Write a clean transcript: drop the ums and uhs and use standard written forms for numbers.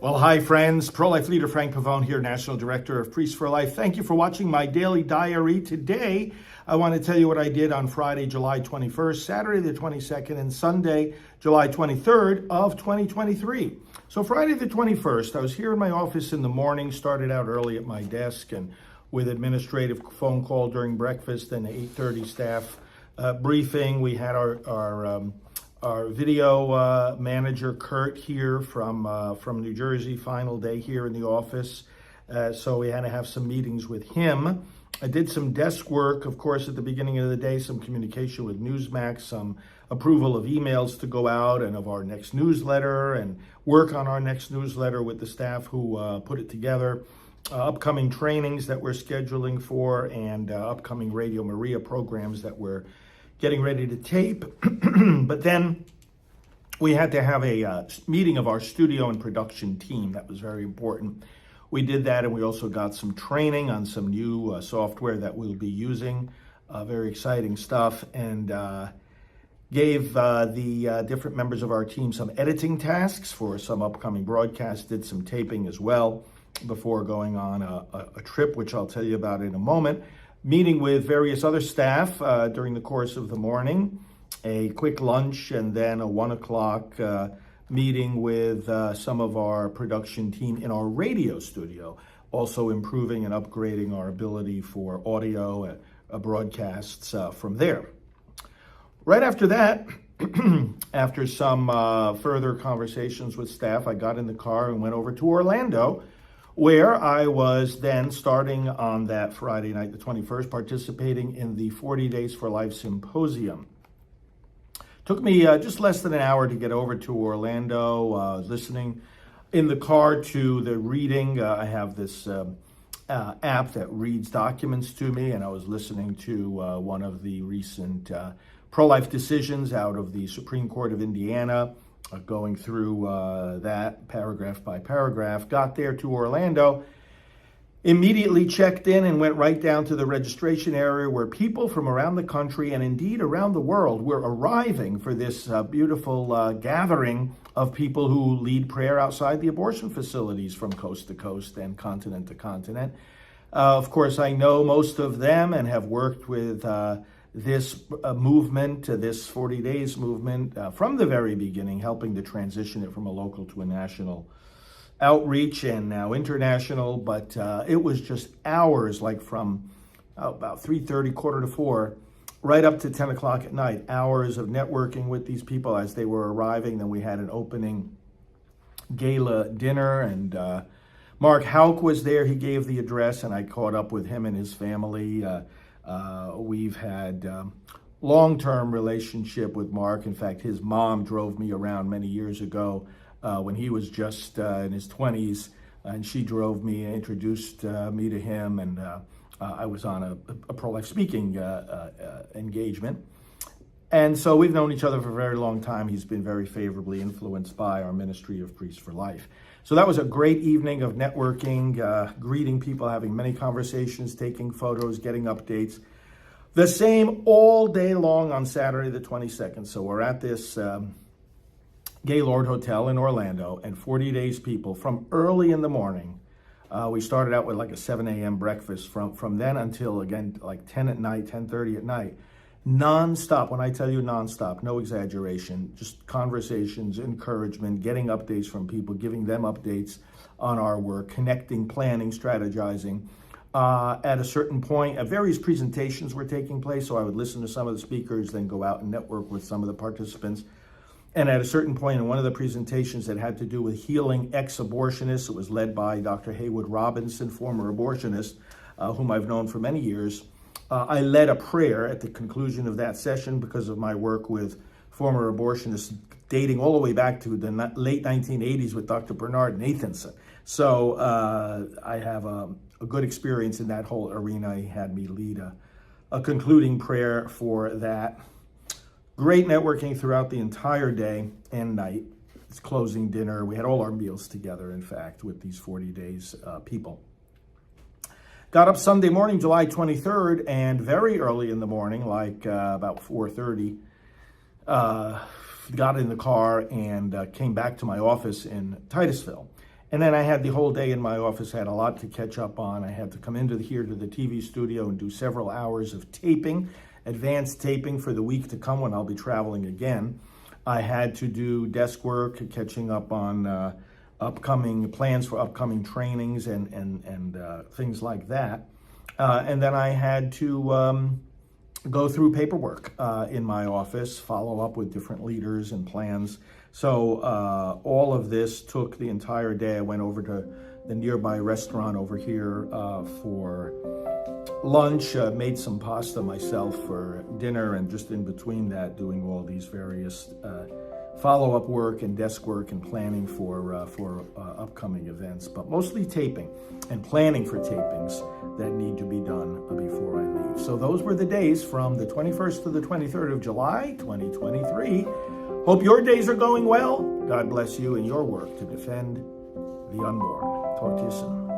Well, hi, friends. Pro-life leader Frank Pavone here, National Director of Priests for Life. Thank you for watching my daily diary. Today, I want to tell you what I did on Friday, July 21st, Saturday the 22nd, and Sunday, July 23rd of 2023. So Friday the 21st, I was here in my office in the morning, started out early at my desk and with administrative phone call during breakfast and 8:30 staff briefing. We had our video manager, Kurt, here from New Jersey, final day here in the office. So we had to have some meetings with him. I did some desk work, of course, at the beginning of the day, some communication with Newsmax, some approval of emails to go out and of our next newsletter, and work on our next newsletter with the staff who put it together. Upcoming trainings that we're scheduling for, and upcoming Radio Maria programs that we're getting ready to tape. But then we had to have a meeting of our studio and production team. That was very important. We did that, and we also got some training on some new software that we'll be using. Very exciting stuff, and gave the different members of our team some editing tasks for some upcoming broadcasts, did some taping as well before going on a trip, which I'll tell you about in a moment. Meeting with various other staff during the course of the morning, a quick lunch, and then a 1 o'clock meeting with some of our production team in our radio studio, also improving and upgrading our ability for audio broadcasts from there. Right after that, after some further conversations with staff, I got in the car and went over to Orlando, where I was then starting on that Friday night, the 21st, participating in the 40 Days for Life Symposium. Took me just less than an hour to get over to Orlando, listening in the car to the reading. I have this app that reads documents to me, and I was listening to one of the recent pro-life decisions out of the Supreme Court of Indiana, going through that paragraph by paragraph. Got there to Orlando, immediately checked in and went right down to the registration area where people from around the country and indeed around the world were arriving for this beautiful gathering of people who lead prayer outside the abortion facilities from coast to coast and continent to continent. Of course, I know most of them and have worked with this movement, this 40 Days movement, from the very beginning, helping to transition it from a local to a national outreach and now international. But it was just hours, like from about 3:30, 3:45, right up to 10 o'clock at night, hours of networking with these people as they were arriving. Then we had an opening gala dinner, and Mark Houck was there. He gave the address, and I caught up with him and his family. We've had long-term relationship with Mark. In fact, his mom drove me around many years ago when he was just in his 20s, and she drove me and introduced me to him, and I was on a pro-life speaking engagement. And so we've known each other for a very long time. He's been very favorably influenced by our ministry of Priests for Life. So that was a great evening of networking, greeting people, having many conversations, taking photos, getting updates. The same all day long on Saturday the 22nd. So we're at this Gaylord Hotel in Orlando, and 40 Days people from early in the morning. We started out with like a 7 a.m. breakfast from then until, again, like 10 at night, 10:30 at night. Non-stop. When I tell you non-stop, no exaggeration, just conversations, encouragement, getting updates from people, giving them updates on our work, connecting, planning, strategizing. At a certain point, various presentations were taking place, so I would listen to some of the speakers, then go out and network with some of the participants. And at a certain point in one of the presentations that had to do with healing ex-abortionists, it was led by Dr. Haywood Robinson, former abortionist, whom I've known for many years. I led a prayer at the conclusion of that session because of my work with former abortionists dating all the way back to the late 1980s with Dr. Bernard Nathanson. So I have a good experience in that whole arena. He had me lead a concluding prayer for that. Great networking throughout the entire day and night. It's closing dinner. We had all our meals together, in fact, with these 40 Days people. Got up Sunday morning, July 23rd, and very early in the morning, like about 4:30, got in the car and came back to my office in Titusville. And then I had the whole day in my office. I had a lot to catch up on. I had to come here to the TV studio and do several hours of taping, advanced taping for the week to come when I'll be traveling again. I had to do desk work, catching up on upcoming plans for upcoming trainings and things like that. And then I had to go through paperwork in my office, follow up with different leaders and plans. So all of this took the entire day. I went over to the nearby restaurant over here for lunch, made some pasta myself for dinner, and just in between that, doing all these various follow-up work and desk work and planning for upcoming events, but mostly taping and planning for tapings that need to be done before I leave. So those were the days from the 21st to the 23rd of July, 2023. Hope your days are going well. God bless you in your work to defend the unborn. Talk to you soon.